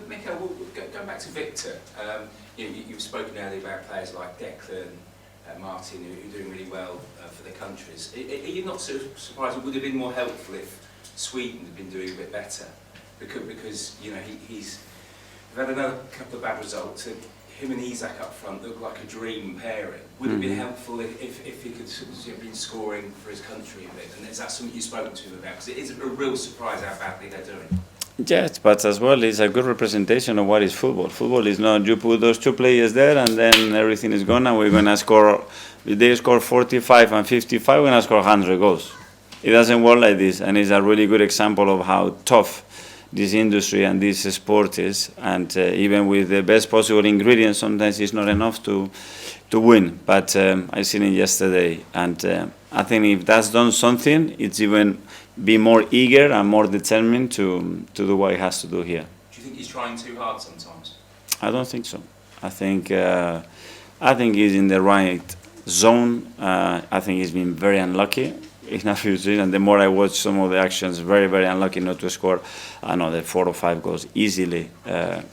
Mikel, going back to Viktor, you've spoken earlier about players like Declan, Martin, who are doing really well for their countries. Are you not sort of surprised? It would have been more helpful if Sweden had been doing a bit better, because he's had another couple of bad results. Him and Isak up front look like a dream pairing. Would it have been helpful if he could have been scoring for his country a bit? And is that something you've spoken to him about? Because it is a real surprise how badly they're doing. Yes, but as well, it's a good representation of what is football. Football is not you put those two players there and then everything is gone and we're going to score. If they score 45 and 55, we're going to score 100 goals. It doesn't work like this, and it's a really good example of how tough this industry and this sport is. And even with the best possible ingredients, sometimes it's not enough to win. But I seen it yesterday, and I think if that's done something, it's even be more eager and more determined to do what he has to do here. Do you think he's trying too hard sometimes? I don't think so. I think he's in the right zone. I think he's been very unlucky in a few seasons, and the more I watch some of the actions, very, very unlucky not to score another 4 or 5 goals easily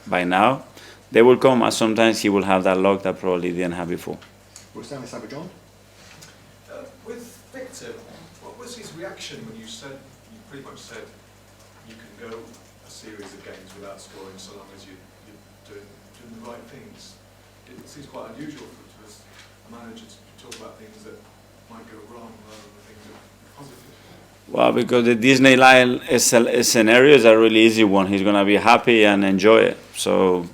by now. They will come, and sometimes he will have that luck that probably didn't have before. With Viktor, what was his reaction when you pretty much said you can go a series of games without scoring so long as you're doing the right things? It seems quite unusual for a manager to talk about things that might go wrong rather than things that are positive. Well, because the Disneyland scenario is a really easy one. He's going to be happy and enjoy it. So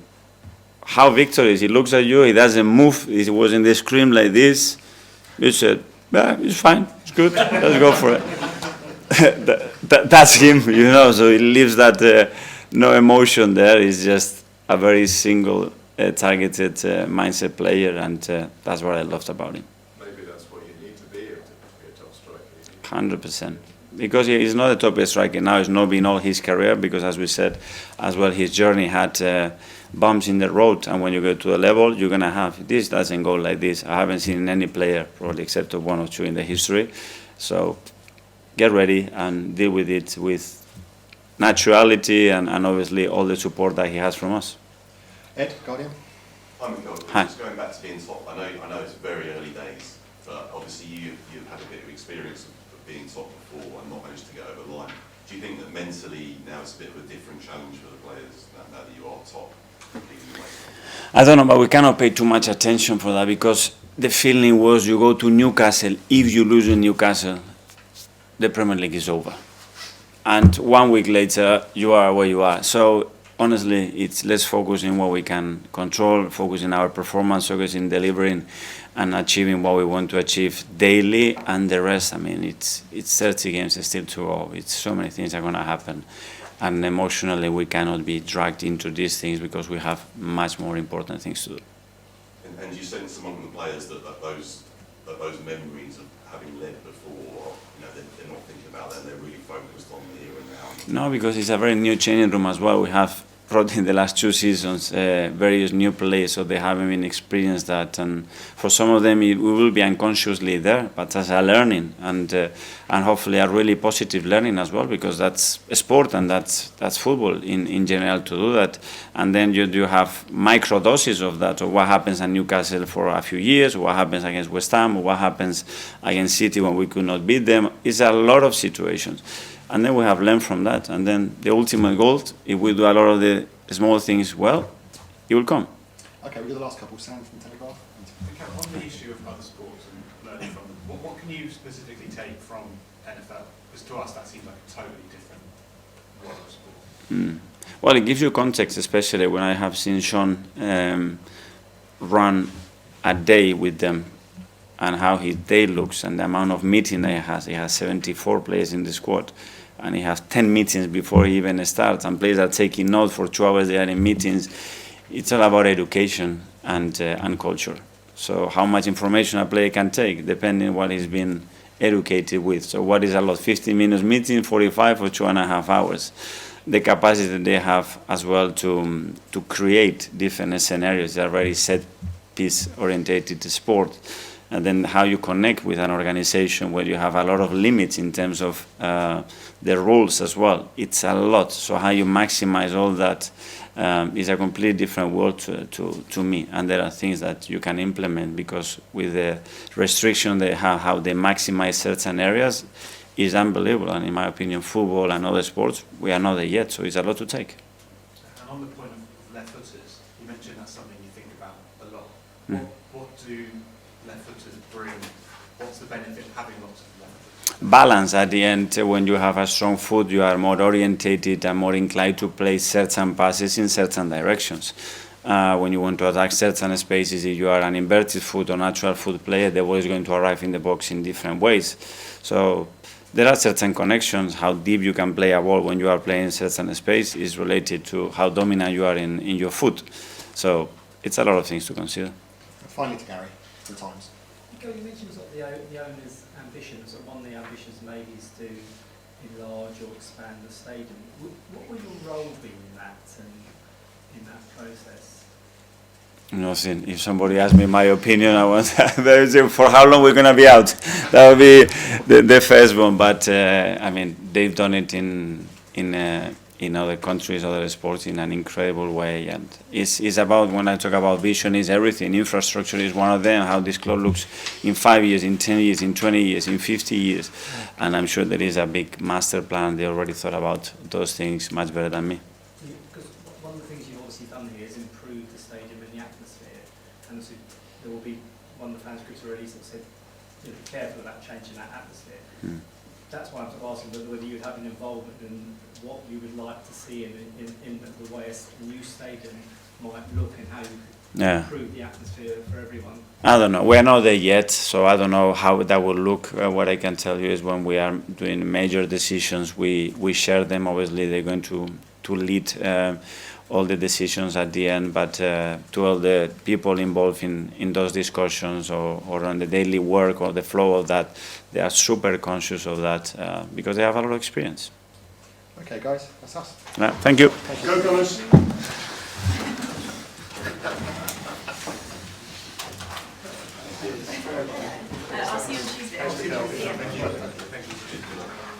how Viktor is, he looks at you, he doesn't move, he was in the screen like this. You said, yeah, it's fine, it's good, let's go for it. That's him, so he leaves that no emotion there. He's just a very single, targeted mindset player, and that's what I loved about him. Maybe that's what you need to be able to be a top striker. 100%. Because he's not a top striker now, it's not been all his career, because as we said as well, his journey had bumps in the road, and when you go to a level, you're going to have, this doesn't go like this. I haven't seen any player, probably except of 1 or 2 in the history. So get ready and deal with it with naturality and obviously all the support that he has from us. Ed, Guardian. Hi, Mikel. Hi. Just going back to being top, I know it's very early days, but obviously you've had a bit of experience of being top before and not managed to get over the line. Do you think that mentally now it's a bit of a different challenge for the players now that you are top? I don't know, but we cannot pay too much attention for that, because the feeling was you go to Newcastle, if you lose in Newcastle, the Premier League is over. And 1 week later, you are where you are. So honestly, it's let's focus on what we can control, focus on our performance, focus in delivering and achieving what we want to achieve daily, and the rest, I mean, it's 30 games still to go. It's so many things are going to happen. And emotionally, we cannot be dragged into these things because we have much more important things to do. And you sense among the players that those memories of having led before, they're not thinking about that, they're really focused on the here and now? No, because it's a very new changing room as well. We have brought in the last 2 seasons various new players, so they haven't been experienced that. And for some of them, we will be unconsciously there, but as a learning and hopefully a really positive learning as well, because that's a sport and that's football in general to do that. And then you do have micro doses of that, of what happens at Newcastle for a few years, what happens against West Ham, or what happens against City when we could not beat them. It's a lot of situations. And then we have learned from that. And then the ultimate goal, if we do a lot of the small things well, it will come. Okay, we'll do the last couple. Sam from Telegraph. On the issue of other sports and learning from them, what can you specifically take from NFL? Because to us that seems like a totally different world of sport. Well, it gives you context, especially when I have seen Sean run a day with them, and how his day looks and the amount of meeting that he has. He has 74 players in the squad, and he has 10 meetings before he even starts, and players are taking notes for 2 hours. They are in meetings. It's all about education and culture. So how much information a player can take, depending on what he's been educated with. So what is a lot? 15 minutes meeting, 45 or 2.5 hours. The capacity that they have as well to create different scenarios. They are very set piece orientated sport. and then how you connect with an organization where you have a lot of limits in terms of the rules as well. It's a lot. So how you maximize all that is a completely different world to me. And there are things that you can implement because with the restriction they have, how they maximize certain areas is unbelievable. And in my opinion, football and other sports, we are not there yet. So it's a lot to take. And on the point of left footers, you mentioned that's something you think about a lot. Mm. What do left footers bring? What's the benefit of having lots of left footers? Balance at the end. When you have a strong foot, you are more orientated and more inclined to play certain passes in certain directions. When you want to attack certain spaces, if you are an inverted foot or natural foot player, the ball is going to arrive in the box in different ways. So there are certain connections. How deep you can play a ball when you are playing in certain space is related to how dominant you are in your foot. So it's a lot of things to consider. Finally to Gary, the Times. Mikel, you mentioned sort of the owner's ambitions, and one of the ambitions maybe is to enlarge or expand the stadium. What will your role be in that and in that process? Nothing. If somebody asks me my opinion, I want for how long we're gonna be out. That would be the first one. But I mean, they've done it in other countries, other sports in an incredible way. And it's about, when I talk about vision, is everything. Infrastructure is one of them. How this club looks in 5 years, in 10 years, in 20 years, in 50 years. And I'm sure there is a big master plan. They already thought about those things much better than me. Because one of the things you've obviously done here is improve the stadium and the atmosphere. And so there will be one of the fans groups already sort of said, be careful about changing that atmosphere. Mm. That's why I'm sort of asking whether you would have an involvement in what you would like to see in the way a new stadium might look and how you could improve the atmosphere for everyone. I don't know. We're not there yet, so I don't know how that will look. What I can tell you is when we are doing major decisions, we share them. Obviously, they're going to lead all the decisions at the end, but to all the people involved in those discussions or on the daily work or the flow of that, they are super conscious of that because they have a lot of experience. Okay, guys, that's us. Thank you. Go Gunners! I'll see you on Tuesday. Thank you.